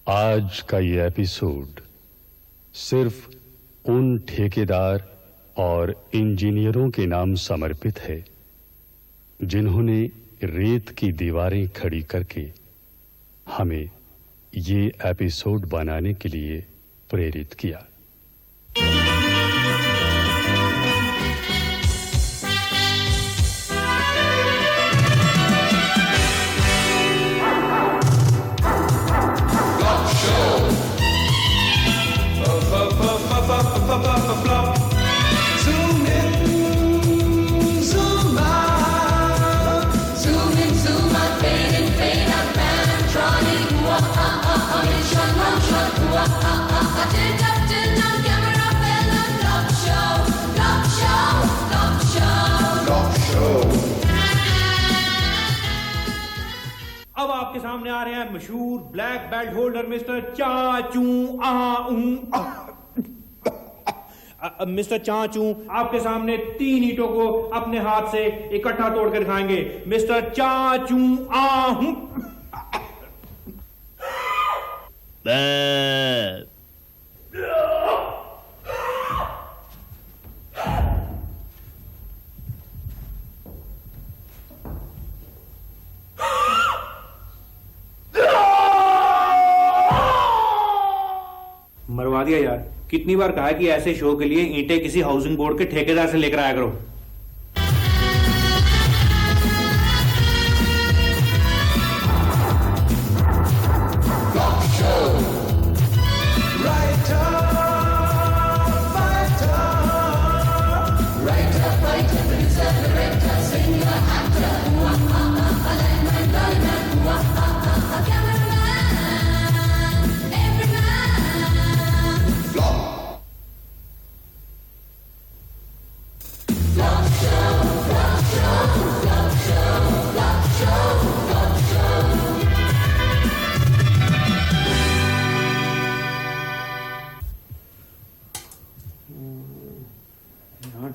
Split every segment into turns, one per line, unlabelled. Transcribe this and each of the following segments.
आज का ये एपिसोड सिर्फ उन ठेकेदार और इंजीनियरों के नाम समर्पित है जिन्होंने रेत की दीवारें खड़ी करके हमें ये एपिसोड बनाने के लिए प्रेरित किया।
अब आपके सामने आ रहे हैं मशहूर ब्लैक बेल्ट होल्डर मिस्टर चाचू मिस्टर चाचू आपके सामने 3 ईंटों को अपने हाथ से इकट्ठा तोड़कर दिखाएंगे। मिस्टर चाचू मरवा दिया यार। कितनी बार कहा कि ऐसे शो के लिए ईंटें किसी हाउसिंग बोर्ड के ठेकेदार से लेकर आया करो।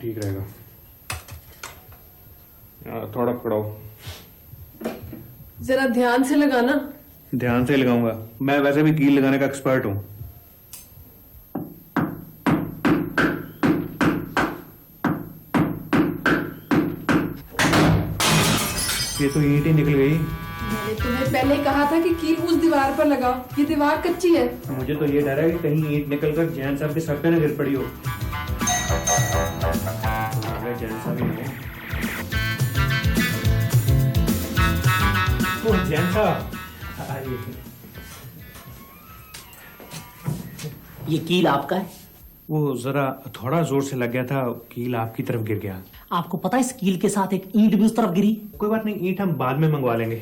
ठीक रहेगा। थोड़ा पकड़ाओ।
जरा ध्यान से लगाना।
ध्यान से लगाऊंगा। मैं वैसे भी कील लगाने का एक्सपर्ट हूं। ये तो ईंट ही निकल गई।
मैंने तुम्हें पहले कहा था कि कील उस दीवार पर लगाओ। ये दीवार कच्ची है।
मुझे तो ये डर है कि कहीं ईंट निकलकर जैन साहब के सर पे न गिर पड़ी हो। जैन साहब
ये कील आपका है?
वो जरा थोड़ा जोर से लग गया था, कील आपकी तरफ गिर गया।
आपको पता है इस कील के साथ एक ईंट भी उस तरफ गिरी?
कोई बात नहीं, ईंट हम बाद में मंगवा लेंगे।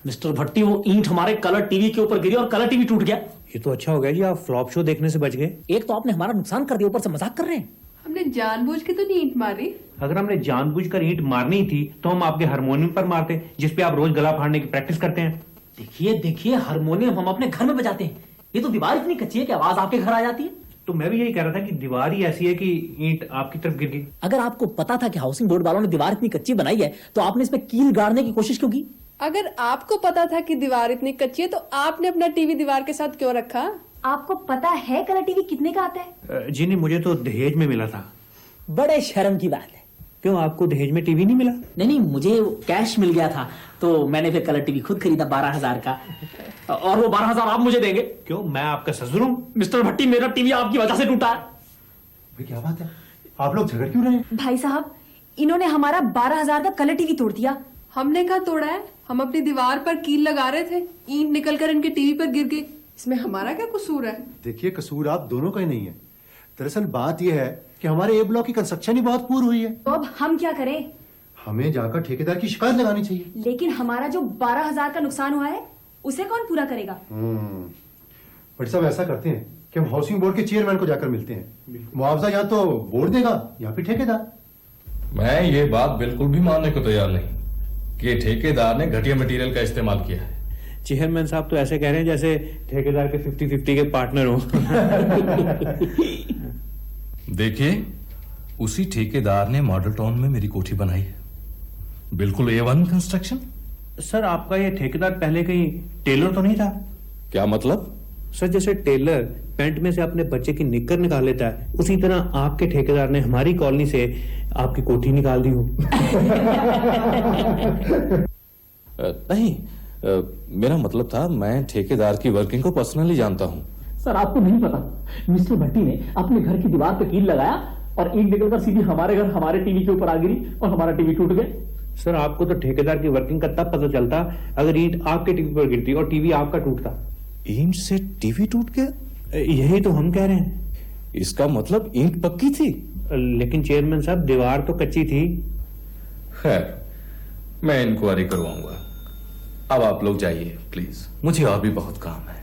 मिस्टर भट्टी, वो ईंट हमारे कलर टीवी के ऊपर गिरी और कलर टीवी टूट गया।
ये तो अच्छा हो गया जी, आप फ्लॉप शो देखने से बच गए।
एक तो आपने हमारा नुकसान कर दिया, ऊपर से मजाक कर रहे हैं।
हमने जानबूझ के तो नहीं ईंट मारी।
अगर हमने जानबूझकर ईंट मारनी थी तो हम आपके हारमोनियम पर मारते, जिसपे आप रोज गला फाड़ने की प्रैक्टिस करते हैं।
देखिए देखिए, हारमोनियम हम अपने घर में बजाते हैं। ये तो दीवार इतनी कच्ची है कि आवाज आपके घर आ जाती है।
तो मैं भी यही कह रहा था कि दीवार ही ऐसी है कि ईंट आपकी तरफ गिर गई।
अगर आपको पता था कि हाउसिंग बोर्ड वालों ने दीवार इतनी कच्ची बनाई है तो आपने इसमें कील गाड़ने की कोशिश क्यों की?
अगर आपको पता था कि दीवार इतनी कच्ची है तो आपने अपना टीवी दीवार के साथ क्यों रखा?
आपको पता है कलर टीवी कितने का आता है?
जी नहीं, मुझे तो दहेज में मिला था।
बड़े शर्म की बात है।
क्यों, आपको दहेज में टीवी नहीं मिला?
नहीं, मुझे कैश मिल गया था तो मैंने फिर कलर टीवी खुद खरीदा 12,000 का, और वो 12,000 आप मुझे देंगे।
क्यों, मैं आपका ससुर हूं?
मिस्टर भट्टी, मेरा टीवी आपकी वजह से टूटा है।
भाई क्या बात है, आप लोग झगड़ क्यों रहे हैं?
भाई साहब, इन्होंने हमारा 12,000 का कलर टीवी तोड़ दिया।
हमने कहा तोड़ा है, हम अपनी दीवार पर कील लगा रहे थे, ईंट निकलकर इनके टीवी पर गिर गई। इसमें हमारा क्या कसूर है?
देखिए, कसूर आप दोनों का ही नहीं है। दरअसल बात यह है कि हमारे ए ब्लॉक की कंस्ट्रक्शन ही बहुत पूरी हुई है।
तो अब हम क्या करें?
हमें जाकर ठेकेदार की शिकायत लगानी चाहिए।
लेकिन हमारा जो 12,000 का नुकसान हुआ है उसे कौन पूरा करेगा?
बट साहब, ऐसा करते हैं कि हम हाउसिंग बोर्ड के चेयरमैन को जाकर मिलते हैं। मुआवजा या तो बोर्ड देगा या फिर ठेकेदार।
मैं ये बात बिल्कुल भी मानने को तैयार नहीं कि ठेकेदार ने घटिया मटेरियल का इस्तेमाल किया है।
चेयरमैन साहब तो ऐसे कह रहे हैं जैसे ठेकेदार के 50-50 के पार्टनर हो।
देखिए, उसी ठेकेदार ने मॉडल टाउन में मेरी कोठी बनाई है, बिल्कुल A1 कंस्ट्रक्शन।
सर, आपका ये ठेकेदार पहले कहीं टेलर तो नहीं था?
क्या मतलब?
सर जैसे टेलर पैंट में से अपने बच्चे की निक्कर निकाल लेता है, उसी तरह आपके ठेकेदार ने हमारी कॉलोनी से आपकी कोठी निकाल दी हो।
नहीं, मेरा मतलब था मैं ठेकेदार की वर्किंग को पर्सनली जानता हूँ।
सर आपको नहीं पता, मिस्टर भट्टी ने अपने घर की दीवार पे कील लगाया और ईंट निकलकर सीधी हमारे घर हमारे टीवी के ऊपर आ गिरी और हमारा टीवी टूट गया।
सर आपको तो ठेकेदार की वर्किंग का तब पता चलता अगर ईंट आपके टीवी पर गिरती और टीवी आपका टूटता।
ईंट से टीवी टूट गया?
यही तो हम कह रहे हैं।
इसका मतलब ईंट पक्की थी?
लेकिन चेयरमैन साहब दीवार तो कच्ची थी।
खैर, मैं इंक्वायरी करवाऊंगा। अब आप लोग जाइए प्लीज, मुझे और भी बहुत काम है।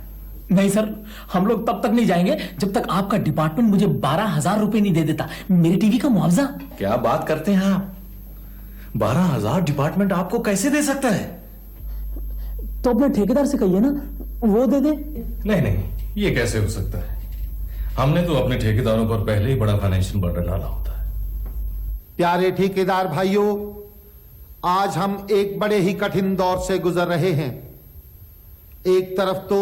नहीं सर, हम लोग तब तक नहीं जाएंगे जब तक आपका डिपार्टमेंट मुझे 12,000 रुपए नहीं दे देता मेरे टीवी का मुआवजा।
क्या बात करते हैं आप? 12,000 डिपार्टमेंट आपको कैसे दे सकता है?
तो अपने ठेकेदार से कहिए ना, वो दे दे।
नहीं नहीं, ये कैसे हो सकता है? हमने तो अपने ठेकेदारों पर पहले ही बड़ा फाइनेंशियल बर्डन डाला होता है।
प्यारे ठेकेदार भाइयों, आज हम एक बड़े ही कठिन दौर से गुजर रहे हैं। एक तरफ तो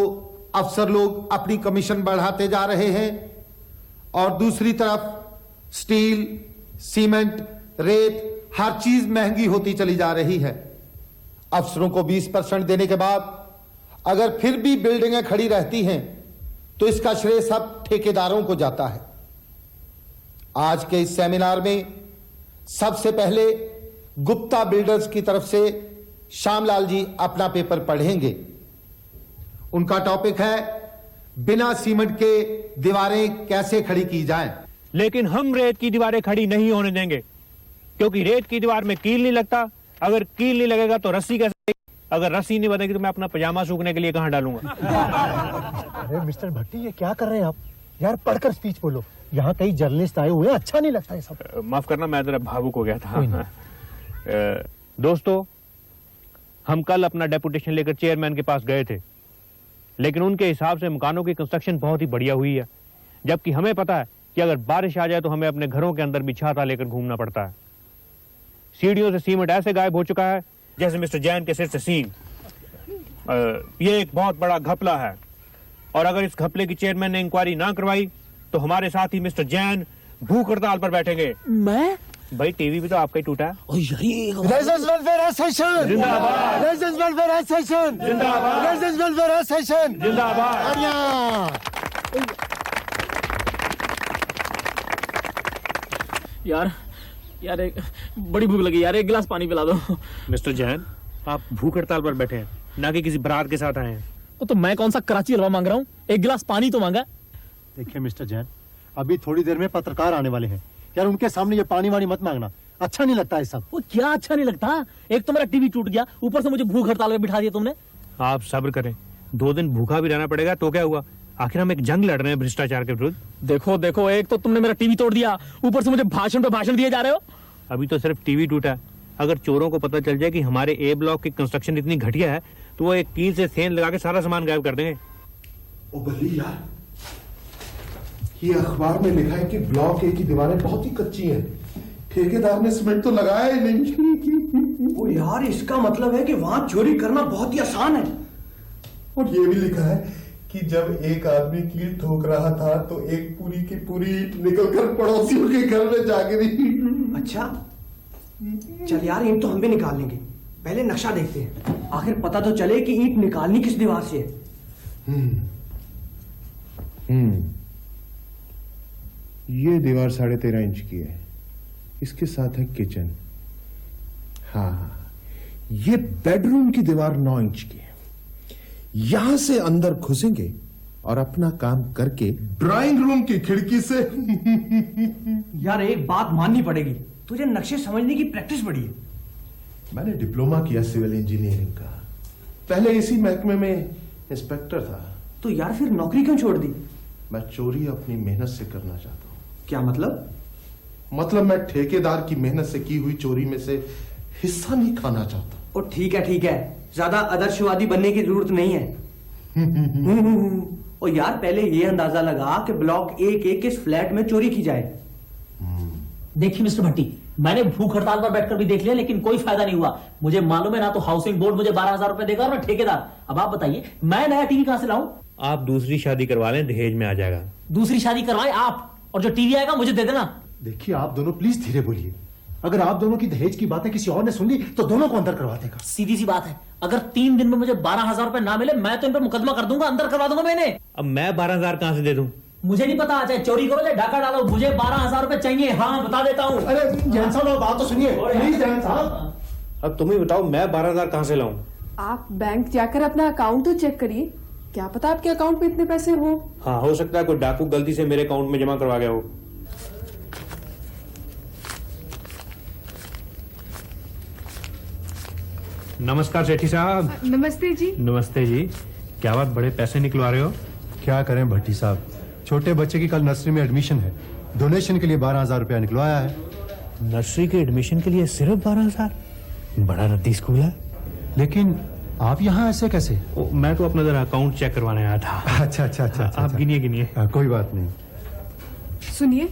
अफसर लोग अपनी कमीशन बढ़ाते जा रहे हैं और दूसरी तरफ स्टील, सीमेंट, रेत, हर चीज महंगी होती चली जा रही है। अफसरों को 20% देने के बाद अगर फिर भी बिल्डिंगें खड़ी रहती हैं तो इसका श्रेय सब ठेकेदारों को जाता है। आज के इस सेमिनार में सबसे पहले गुप्ता बिल्डर्स की तरफ से श्यामलाल जी अपना पेपर पढ़ेंगे। उनका टॉपिक है बिना सीमेंट के दीवारें कैसे खड़ी की जाएं।
लेकिन हम रेत की दीवारें खड़ी नहीं होने देंगे, क्योंकि रेत की दीवार में कील नहीं लगता। अगर कील नहीं लगेगा तो रस्सी कैसे? अगर रस्सी नहीं बनेगी तो मैं अपना पजामा सूखने के लिए कहां डालूंगा?
अरे मिस्टर भट्टी, ये क्या कर रहे हैं आप? यार पढ़कर स्पीच बोलो, यहाँ कई जर्नलिस्ट आए हुए हैं, अच्छा नहीं लगता है सब।
माफ करना, मैं जरा भावुक हो गया था। दोस्तों, हम कल अपना डेपुटेशन लेकर चेयरमैन के पास गए थे, लेकिन उनके हिसाब से मकानों की कंस्ट्रक्शन बहुत ही बढ़िया हुई है, जबकि हमें पता है कि अगर बारिश आ जाए तो हमें अपने घरों के अंदर भी छाता लेकर घूमना पड़ता है। सीढ़ियों से सीमेंट ऐसे गायब हो चुका है जैसे मिस्टर जैन के सिर से सींग। ये एक बहुत बड़ा घपला है, और अगर इस घपले की चेयरमैन ने इंक्वायरी ना करवाई तो हमारे साथ ही मिस्टर जैन भूख हड़ताल पर बैठेंगे।
मैं?
भाई टीवी भी तो आपका ही टूटा है।
रेजिडेंस वेलफेयर एसोसिएशन
जिंदाबाद।
रेजिडेंस वेलफेयर एसोसिएशन
जिंदाबाद।
रेजिडेंस वेलफेयर एसोसिएशन
जिंदाबाद।
यार एक बड़ी भूख लगी यार, एक गिलास पानी पिला दो।
मिस्टर जैन, आप भूख हड़ताल पर बैठे हैं, ना कि किसी बारात के साथ आए हैं।
तो मैं कौन सा कराची हलवा मांग रहा हूँ, एक गिलास पानी तो मांगा।
देखिए मिस्टर जैन, अभी थोड़ी देर में पत्रकार आने वाले हैं, यार उनके सामने ये पानी वानी मत मांगना, अच्छा नहीं लगता है सब।
वो क्या अच्छा नहीं लगता? एक तो मेरा टीवी टूट गया, ऊपर से मुझे भूख हड़ताल में बिठा दिया तुमने।
आप सब्र करें, 2 दिन भूखा भी रहना पड़ेगा तो क्या हुआ? आखिर हम एक जंग लड़ रहे हैं भ्रष्टाचार के विरुद्ध।
देखो देखो, एक तो तुमने मेरा टीवी तोड़ दिया, ऊपर से मुझे भाषण पे भाषण दिए जा रहे हो।
अभी तो सिर्फ टीवी टूटा है, अगर चोरों को पता चल जाए कि हमारे ए ब्लॉक की कंस्ट्रक्शन इतनी घटिया है तो वो एक कील से सेंध लगा के सारा सामान गायब कर देंगे।
ओ बल्ली यार, ये अखबार में लिखा है कि ब्लॉक ए की दीवारें बहुत ही कच्ची हैं, ठेकेदार ने सीमेंट तो लगाया ही नहीं।
ओ यार, इसका मतलब है कि वहां चोरी करना बहुत ही आसान है।
और ये भी लिखा है कि जब एक आदमी कील ठोक रहा था तो एक पूरी की पूरी ईंट निकलकर पड़ोसियों के घर में जा गिरी।
अच्छा, चल यार, ईंट तो हम भी निकाल लेंगे, पहले नक्शा देखते हैं, आखिर पता तो चले कि ईंट निकालनी किस दीवार से है।
ये दीवार 13.5 इंच की है, इसके साथ है किचन। हाँ, ये बेडरूम की दीवार 9 इंच की है। यहां से अंदर घुसेंगे और अपना काम करके ड्राइंग रूम की खिड़की से।
यार एक बात माननी पड़ेगी, तुझे नक्शे समझने की प्रैक्टिस बड़ी है।
मैंने डिप्लोमा किया सिविल इंजीनियरिंग का, पहले इसी महकमे में इंस्पेक्टर था।
तो यार फिर नौकरी क्यों छोड़ दी?
मैं चोरी अपनी मेहनत से करना चाहता हूं।
क्या मतलब?
मतलब मैं ठेकेदार की मेहनत से की हुई चोरी में से हिस्सा नहीं खाना चाहता।
ओ ठीक है, ज्यादा आदर्शवादी बनने की जरूरत नहीं है। और यार पहले ये अंदाजा लगा कि ब्लॉक ए के किस फ्लैट में चोरी की जाए।
देखिए मिस्टर भट्टी, मैंने भूख हड़ताल पर बैठकर भी देख लिया, लेकिन कोई फायदा नहीं हुआ। मुझे मालूम है ना तो हाउसिंग बोर्ड मुझे 12,000 रुपए देगा और ना ठेकेदार। अब आप बताइए, मैं नया टीवी कहां से लाऊं?
आप दूसरी शादी करवा लें, दहेज में आ जाएगा।
दूसरी शादी करवाए आप, और जो टीवी आएगा मुझे दे देना।
देखिए आप दोनों प्लीज धीरे बोलिए। अगर आप दोनों की दहेज की बातें किसी और ने सुन ली तो दोनों को अंदर करवा देगा।
सीधी सी बात है, अगर 3 दिन में मुझे 12,000 रुपए ना मिले मैं तो इन पर मुकदमा कर दूंगा, अंदर करवा दूंगा मैंने।
अब मैं 12,000 कहां से दे दूं?
मुझे नहीं पता, चाहे चोरी करो चाहे डाका डालो, मुझे 12,000 रुपए चाहिए। हाँ बता देता हूँ।
अरे जैन साहब बात तो सुनिए प्लीज जैन साहब।
अब तुम ही बताओ मैं 12,000 कहां से लाऊं?
आप बैंक जाकर अपना अकाउंट तो चेक करिए, क्या पता आपके अकाउंट में इतने पैसे हो।
हाँ, हो सकता है कोई डाकू गलती से मेरे अकाउंट में जमा करवा गया हो। नमस्कार सेठी साहब।
नमस्ते जी।
नमस्ते जी। क्या बात, बड़े पैसे निकलवा रहे हो?
क्या करें भट्टी साहब, छोटे बच्चे की कल नर्सरी में एडमिशन है, डोनेशन के लिए 12,000 रुपया निकलवाया है।
नर्सरी के एडमिशन के लिए सिर्फ 12,000? बड़ा रद्दी स्कूल है।
लेकिन आप यहाँ ऐसे कैसे?
मैं तो अपना जरा अकाउंट चेक करवाने आया था।
अच्छा अच्छा अच्छा, अच्छा
आप गिनिए गिनिए।
कोई बात नहीं।
सुनिए,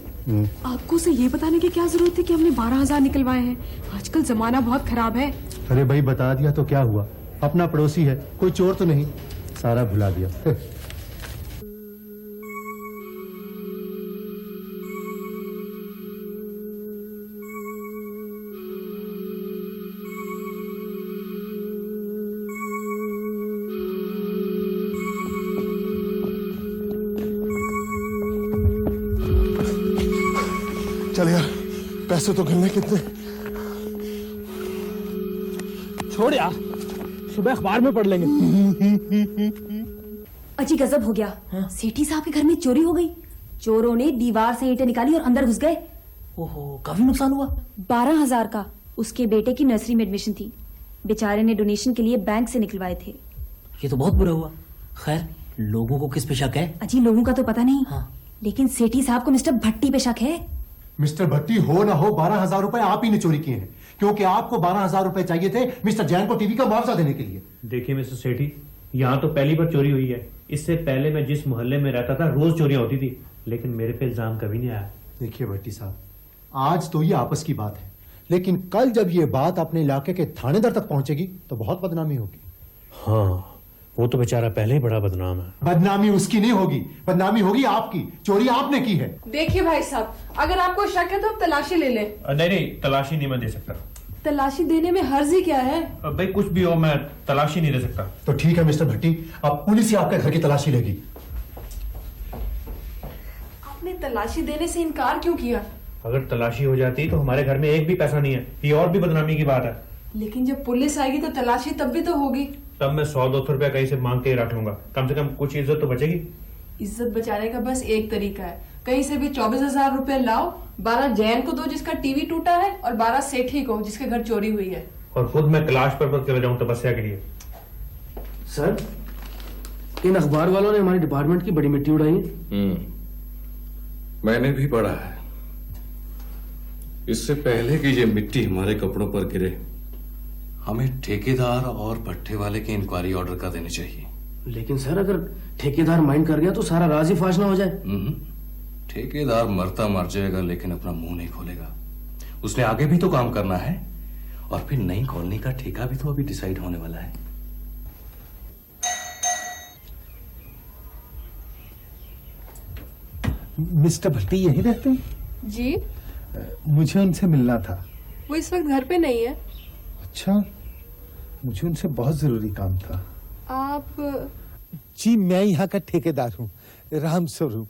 आपको उसे ये बताने की क्या जरूरत थी कि हमने 12,000 निकलवाए हैं? आजकल जमाना बहुत खराब है।
अरे भाई बता दिया तो क्या हुआ, अपना पड़ोसी है, कोई चोर तो नहीं, सारा भुला दिया।
चल यार, पैसे तो गिनने कितने।
छोड़ यार, सुबह अखबार में पढ़ लेंगे।
अजी गजब हो गया। सेठी साहब के घर में चोरी हो गई। चोरों ने दीवार से ईंटें निकाली और अंदर घुस गए।
ओहो, काफी नुकसान हुआ।
12,000 का। उसके बेटे की नर्सरी में एडमिशन थी, बेचारे ने डोनेशन के लिए बैंक से निकलवाए थे।
ये तो बहुत बुरा हुआ। खैर, लोगों को किस पे शक है?
अजी लोगों का तो पता नहीं।
हाँ।
लेकिन सेठी साहब को मिस्टर भट्टी पे शक है।
मिस्टर भट्टी हो ना हो 12,000 रुपए आप ही ने चोरी किए हैं, क्योंकि आपको 12,000 रुपए चाहिए थे मिस्टर जैन को टीवी का मुआवजा देने के लिए।
देखिए मिस्टर सेठी, यहाँ तो पहली बार चोरी हुई है। इससे पहले मैं जिस मोहल्ले में रहता था रोज चोरियां होती थी, लेकिन मेरे पे इल्जाम कभी नहीं आया।
देखिए भट्टी साहब, आज तो ये आपस की बात है, लेकिन कल जब ये बात अपने इलाके के थानेदार तक पहुंचेगी तो बहुत बदनामी होगी।
हाँ, वो तो बेचारा पहले ही बड़ा बदनाम है।
बदनामी उसकी नहीं होगी, बदनामी होगी आपकी। चोरी आपने की है।
देखिए भाई साहब, अगर आपको शक है तो आप तलाशी ले लें।
नहीं, तलाशी नहीं मैं दे सकता।
तलाशी देने में हर्ज ही क्या है?
भाई कुछ भी हो, मैं तलाशी नहीं दे सकता।
तो ठीक है मिस्टर भट्टी, अब पुलिस ही आपके घर की तलाशी लेगी।
आपने तलाशी देने से इनकार क्यों किया?
अगर तलाशी हो जाती तो हमारे घर में एक भी पैसा नहीं है, ये और भी बदनामी की बात है।
लेकिन जब पुलिस आएगी तो तलाशी तब भी तो होगी।
तब मैं 100-200 रुपया कहीं से मांग के ही रख लूंगा, कम से कम कुछ इज्जत तो बचेगी।
इज्जत बचाने का बस एक तरीका है, कहीं से भी 24,000 रुपए लाओ, 12 जैन को दो जिसका टीवी टूटा है और 12 सेठी को जिसके घर चोरी हुई है।
और खुद मैं कैलाश पर्वत चले जाऊं तपस्या के लिए।
सर, इन अखबार वालों ने हमारे डिपार्टमेंट की बड़ी मिट्टी उड़ाई है।
मैंने भी पढ़ा है। इससे पहले कि ये मिट्टी हमारे कपड़ों पर गिरे, हमें ठेकेदार और भट्टे वाले के इंक्वायरी ऑर्डर कर देने चाहिए।
लेकिन सर, अगर ठेकेदार माइंड कर गया तो सारा राज ही फाश ना हो जाए।
ठेकेदार मरता मर जाएगा, लेकिन अपना मुंह नहीं खोलेगा। उसने आगे भी तो काम करना है, और फिर नई कॉलोनी का ठेका भी तो अभी डिसाइड होने वाला है।
मिस्टर भट्टी यहीं रहते हैं?
जी,
मुझे उनसे मिलना था।
वो इस वक्त घर पे नहीं है।
अच्छा, मुझे उनसे बहुत जरूरी काम था।
आप?
जी मैं यहाँ का ठेकेदार हूँ, राम स्वरूप।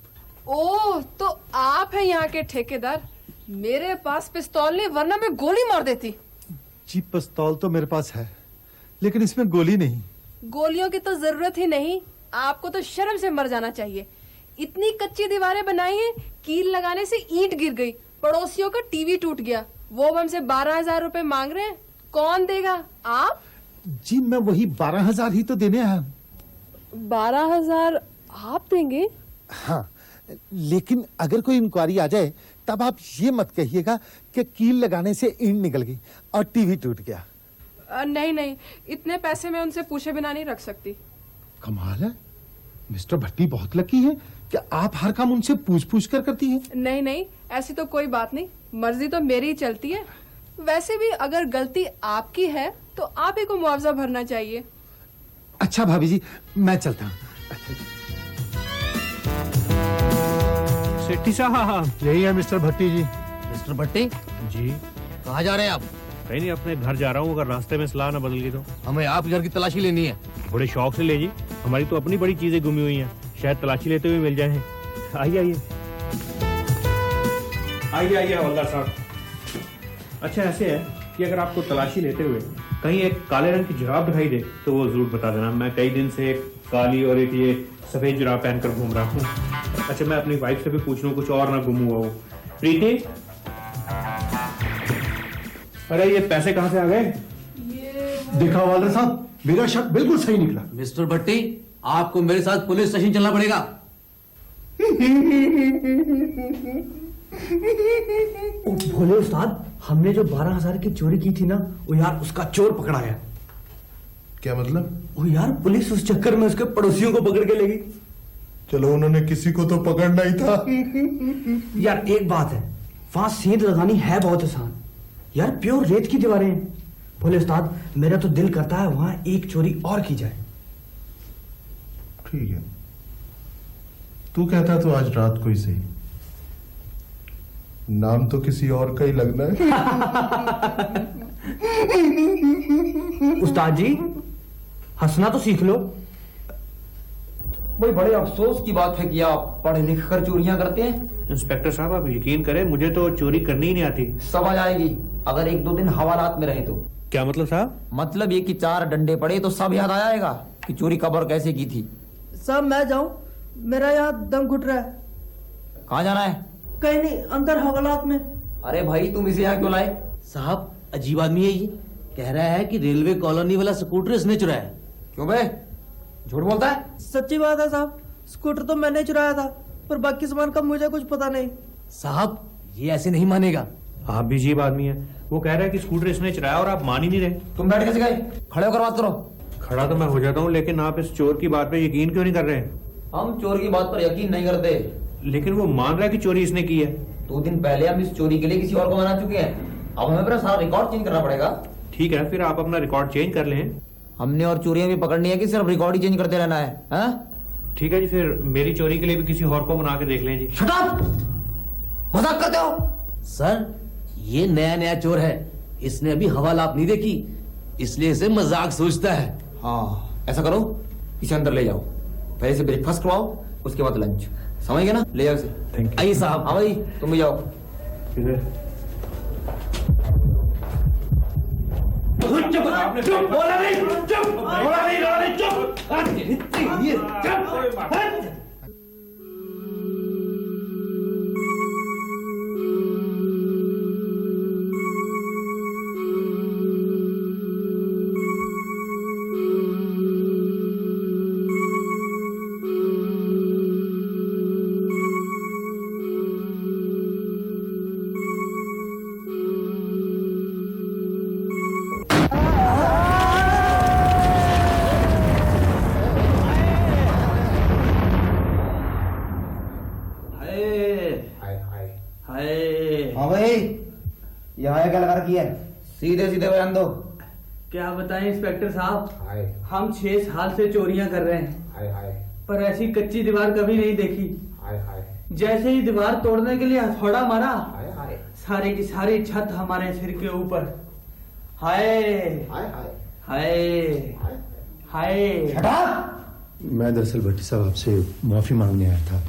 ओह, तो आप हैं यहाँ के ठेकेदार। मेरे पास पिस्तौल नहीं, वरना मैं गोली मार देती।
जी पिस्तौल तो मेरे पास है, लेकिन इसमें गोली नहीं।
गोलियों की तो जरूरत ही नहीं, आपको तो शर्म से मर जाना चाहिए। इतनी कच्ची दीवारें बनाई हैं, कील लगाने से ईंट गिर गई, पड़ोसियों का टीवी टूट गया, वो हमसे 12,000 रुपए मांग रहे हैं। कौन देगा? आप?
जी मैं वही 12,000 ही तो देने आया।
12,000 आप देंगे?
हाँ, लेकिन अगर कोई इंक्वायरी आ जाए तब आप ये मत कहिएगा कि कील लगाने से ईंट निकल गई और टीवी टूट गया।
नहीं नहीं, इतने पैसे मैं उनसे पूछे बिना नहीं रख सकती।
कमाल है, मिस्टर भट्टी बहुत लकी है कि आप हर काम उनसे पूछ कर करती हैं।
नहीं नहीं, ऐसी तो कोई बात नहीं, मर्जी तो मेरी ही चलती है। वैसे भी अगर गलती आपकी है तो आप ही को मुआवजा भरना चाहिए।
अच्छा भाभी जी, मैं चलता हूँ।
सेठी साहब।
यही है मिस्टर भट्टी जी।
मिस्टर भट्टी
जी
कहाँ जा रहे हैं आप?
कहीं नहीं, अपने घर जा रहा हूँ। अगर रास्ते में सलाह ना बदल गई तो।
हमें आपके घर की तलाशी लेनी है।
बड़े शौक से ले जी, हमारी तो अपनी बड़ी चीजें गुमी हुई हैं, शायद तलाशी लेते हुए मिल जाए। आइए आइए आइए आइए हवलदार साहब। अच्छा ऐसे है कि अगर आपको तलाशी लेते हुए कहीं एक काले रंग की जुराब दिखाई दे तो वो जरूर बता देना। मैं कई दिन से एक काली और एक ये सफेद जुराब पहनकर घूम रहा हूँ। अच्छा मैं अपनी वाइफ से भी पूछ लूँ कुछ और ना गुम हुआ हो। प्रीति, अरे ये पैसे कहाँ से आ गए?
देखा हवलदार साहब, मेरा शक बिल्कुल सही निकला।
मिस्टर भट्टी आपको मेरे साथ पुलिस स्टेशन चलना पड़ेगा।
ओ भोले उस्ताद, हमने जो 12,000 की चोरी की थी ना, वो यार उसका चोर पकड़ा गया।
क्या मतलब?
वो यार पुलिस उस चक्कर में उसके पड़ोसियों को पकड़ के ले गई।
चलो उन्होंने किसी को तो पकड़ना ही था।
यार एक बात है, वहां सेंध लगानी है बहुत आसान। यार प्योर रेत की दीवारें हैं। भोले उस्ताद मेरा तो दिल करता है वहां एक चोरी और की जाए।
ठीक है, तू कहता तो आज रात को ही सही। नाम तो किसी और का ही लगना है।
उस्ताद जी हंसना तो सीख लो।
भाई बड़े अफसोस की बात है कि आप पढ़े लिख कर चोरियां करते हैं।
इंस्पेक्टर साहब आप यकीन करें, मुझे तो चोरी करनी ही नहीं आती।
समझ आएगी अगर 1-2 दिन हवालात में रहे तो।
क्या मतलब साहब?
मतलब ये कि 4 डंडे पड़े तो सब याद आ जाएगा कि चोरी कब और कैसे की थी।
साहब मैं जाऊं, मेरा यहाँ दम घुट रहा है।
कहाँ जाना है?
कहीं नहीं, अंदर हवालात में।
अरे भाई तुम इसे यहाँ क्यों लाए?
साहब अजीब आदमी है ये, कह रहा है कि रेलवे कॉलोनी वाला स्कूटर इसने चुराया।
क्यों बे, झूठ बोलता है?
सच्ची बात है साहब, स्कूटर तो मैंने चुराया था, पर बाकी सामान का मुझे कुछ पता नहीं।
साहब ये ऐसे नहीं मानेगा।
आप भी अजीब आदमी है। वो कह रहा है कि स्कूटर इसने चुराया और आप मान ही नहीं रहे।
तुम बैठ कैसे गए? खड़े होकर बात करो।
खड़ा तो मैं हो जाता हूँ, लेकिन आप इस चोर की बात पे यकीन क्यों नहीं कर रहे?
हम चोर की बात पर यकीन नहीं करते।
लेकिन वो मान रहा है कि चोरी इसने की है।
2 दिन पहले हम इस चोरी के लिए किसी और को मना चुके हैं। अब हमें अपना सारा रिकॉर्ड चेंज करना पड़ेगा।
ठीक है, फिर आप अपना रिकॉर्ड चेंज कर लें।
हमने और चोरियां भी पकड़नी है कि सिर्फ रिकॉर्ड ही चेंज करते रहना है?
ठीक है जी, फिर मेरी चोरी के लिए भी किसी और को बना के देख लें जी।
Shut up! मजाक करते हो?
सर ये नया नया चोर है, इसने अभी हवालात नहीं देखी, इसलिए इसे मजाक सोचता है।
हाँ ऐसा करो, इसे अंदर ले जाओ, पहले से ब्रेकफास्ट करवाओ, उसके बाद लंच। समझ गए ना? ले जाओ इसे।
Thank you.
आइए साहब।
हाँ भाई तुम भी जाओ।
बोला नहीं, चुप, बोला नहीं, चुप।
हाँ भाई यहाँ क्या लगा रखी है? सीधे सीधे बयान दो।
क्या बताएं इंस्पेक्टर साहब, हम 6 साल से चोरियां कर रहे हैं, पर ऐसी कच्ची दीवार कभी नहीं देखी। जैसे ही दीवार तोड़ने के लिए हथौड़ा मारा, सारी की सारी छत हमारे सिर के ऊपर। हाय हाय हाय।
मैं दरअसल भट्टी साहब आपसे माफी मांगने आया था।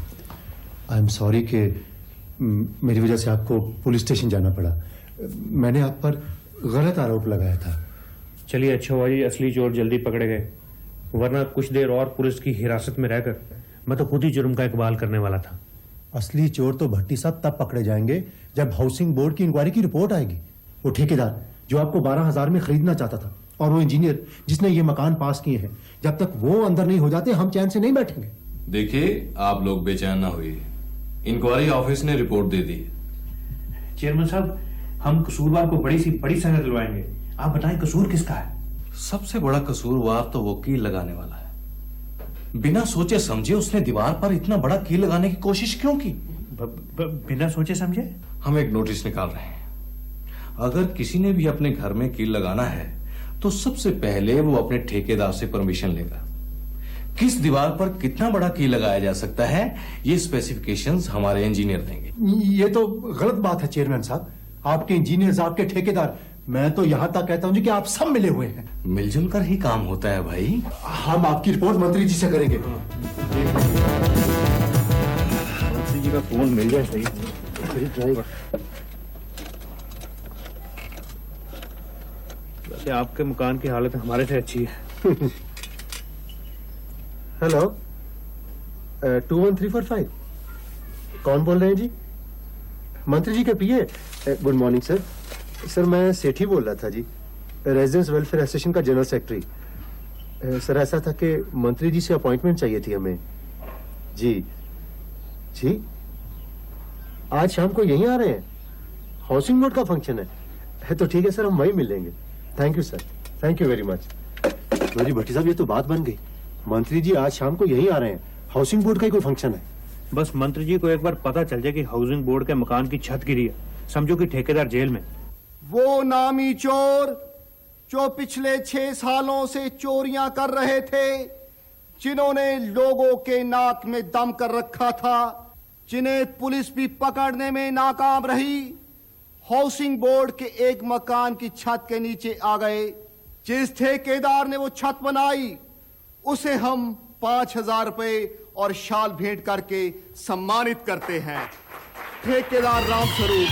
आई एम सॉरी कि मेरी वजह से आपको पुलिस स्टेशन जाना पड़ा। मैंने आप पर गलत आरोप लगाया था।
चलिए अच्छा हुआ जी, असली चोर जल्दी पकड़े गए, वरना कुछ देर और पुलिस की हिरासत में रहकर मैं तो खुद ही जुर्म का इकबाल करने वाला था।
असली चोर तो भट्टी साहब तब पकड़े जाएंगे जब हाउसिंग बोर्ड की इंक्वायरी की रिपोर्ट आएगी। वो ठेकेदार जो आपको 12,000 में खरीदना चाहता था, और वो इंजीनियर जिसने ये मकान पास किए हैं, जब तक वो अंदर नहीं हो जाते हम चैन से नहीं बैठेंगे।
देखिए आप लोग बेचैन ना होइए, इंक्वायरी ऑफिस ने रिपोर्ट दे दी।
चेयरमैन साहब हम कसूरवार को बड़ी सजा दिलवाएंगे। आप बताएं कसूर किसका है?
सबसे बड़ा कसूरवार तो वो कील लगाने वाला है। बिना सोचे समझे उसने दीवार पर इतना बड़ा कील लगाने की कोशिश क्यों की?
बिना सोचे समझे?
हम एक नोटिस निकाल रहे हैं, अगर किसी ने भी अपने घर में कील लगाना है तो सबसे पहले वो अपने ठेकेदार से परमिशन लेगा। किस दीवार पर कितना बड़ा की लगाया जा सकता है, ये स्पेसिफिकेशंस हमारे इंजीनियर देंगे।
ये तो गलत बात है चेयरमैन साहब। आपके इंजीनियर्स, आपके ठेकेदार, मैं तो यहां तक कहता हूं जी कि आप सब मिले हुए हैं।
मिलजुल कर ही काम होता है भाई।
हम आपकी रिपोर्ट मंत्री जी से करेंगे।
मंत्री जी का फोन मिल जाए सही। वैसे आपके मकान की हालत हमारे से अच्छी है।
हेलो, 21345 कौन बोल रहे हैं जी? मंत्री जी के PA. Good morning sir. Sir मैं सेठी बोल रहा था जी, रेजिडेंस वेलफेयर एसोसिएशन का जनरल सेक्रेटरी। सर ऐसा था कि मंत्री जी से अपॉइंटमेंट चाहिए थी हमें। जी जी, आज शाम को यहीं आ रहे हैं? हाउसिंग बोर्ड का फंक्शन है तो ठीक है सर, हम वहीं मिल लेंगे। Thank you sir, thank you very much. जी भट्टी साहब, ये तो बात बन गई। मंत्री जी आज शाम को यहीं आ रहे हैं, हाउसिंग बोर्ड का ही कोई फंक्शन है।
बस मंत्री जी को एक बार पता चल जाए कि हाउसिंग बोर्ड के मकान की छत गिरी है, समझो कि ठेकेदार जेल में।
वो नामी चोर जो पिछले 6 सालों से चोरियां कर रहे थे, जिन्होंने लोगों के नाक में दम कर रखा था, जिन्हें पुलिस भी पकड़ने में नाकाम रही, हाउसिंग बोर्ड के एक मकान की छत के नीचे आ गए। जिस ठेकेदार ने वो छत बनाई उसे हम 5,000 रुपए और शाल भेंट करके सम्मानित करते हैं। ठेकेदार रामस्वरूप।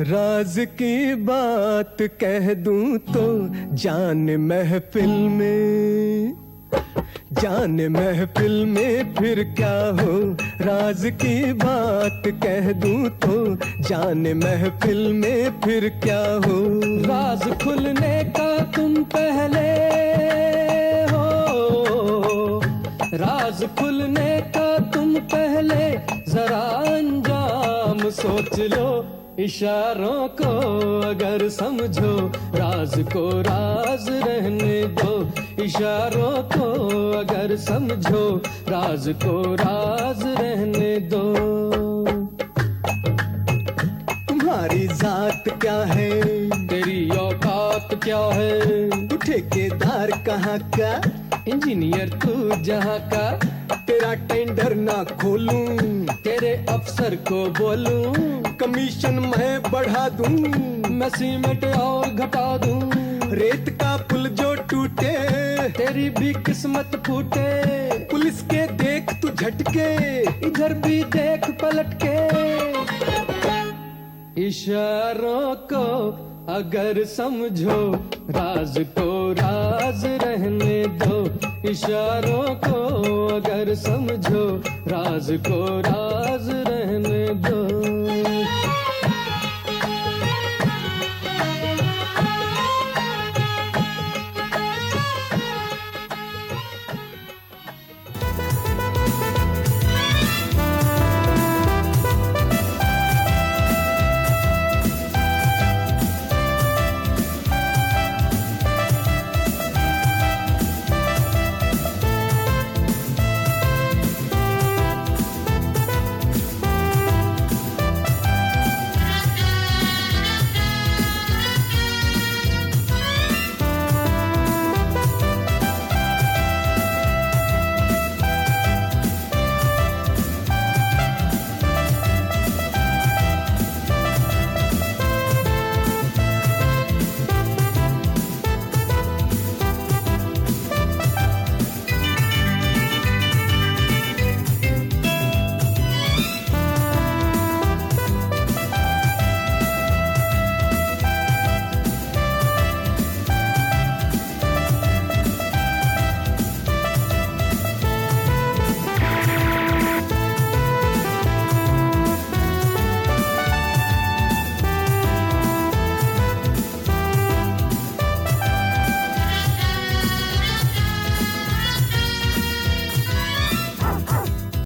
राज की बात कह दूं तो जान महफिल में फिर क्या हो। राज की बात कह दूं तो जान महफिल में फिर क्या हो। राज खुलने का तुम पहले हो, राज खुलने का तुम पहले जरा अंजाम सोच लो। इशारों को अगर समझो, राज को राज रहने दो। इशारों को अगर समझो, राज को राज रहने दो। तुम्हारी जात क्या है, तेरी औकात क्या है, तू ठेकेदार कहाँ का, इंजीनियर तू जहाँ का। तेरा टेंडर ना खोलूं, तेरे अफसर को बोलूं, कमीशन मैं बढ़ा दूं, मैं सीमेंट और घटा दूं। रेत का पुल जो टूटे, तेरी भी किस्मत फूटे। पुलिस के देख तू झटके, इधर भी देख पलट के। इशारों को अगर समझो, राज को राज रहने दो। इशारों को अगर समझो, राज को राज रहने दो।